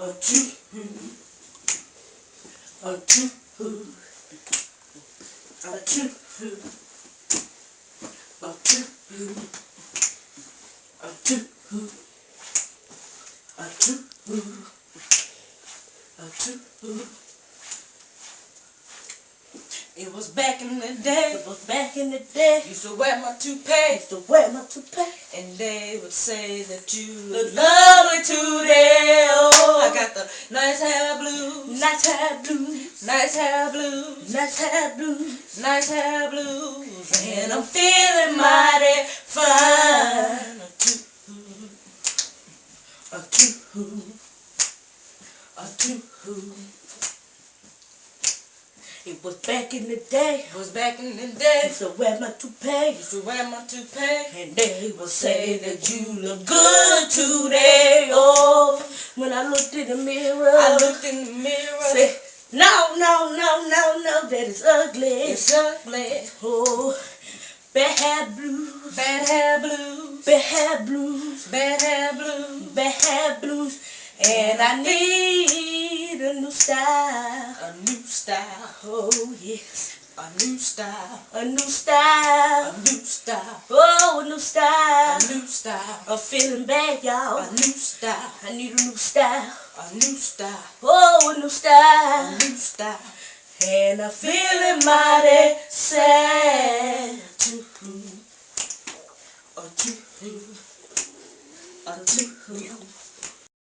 a two, a two, a two, a two, a two, a two, a two. It was back in the day. It was back in the day. Used to wear my toupee. Used to wear my toupee. And they would say that you look lovely today. Oh, I got the nice hair blues. Nice hair blues. Nice hair blues. Nice hair blues. Nice hair blues. And I'm feeling mighty fine. A two-hoo. A two-hoo. It was back in the day. It was back in the day. Used to wear my toupee. Used to wear my toupee. And they would say that you look good today. Oh, when I looked in the mirror, I looked in the mirror. Said, no, that is ugly. It's ugly. Oh, bad hair blues. Bad hair blues. Bad hair blues. Bad hair blues. Bad hair blues. And I need a new style. A new style. Oh, yes. A new style. A new style. A new style. Oh, a new style. A new style. I'm feeling bad, y'all. A new style. I need a new style. A new style. Oh, a new style. A new style. And I'm feeling mighty sad. A two-hoo. A two-hoo.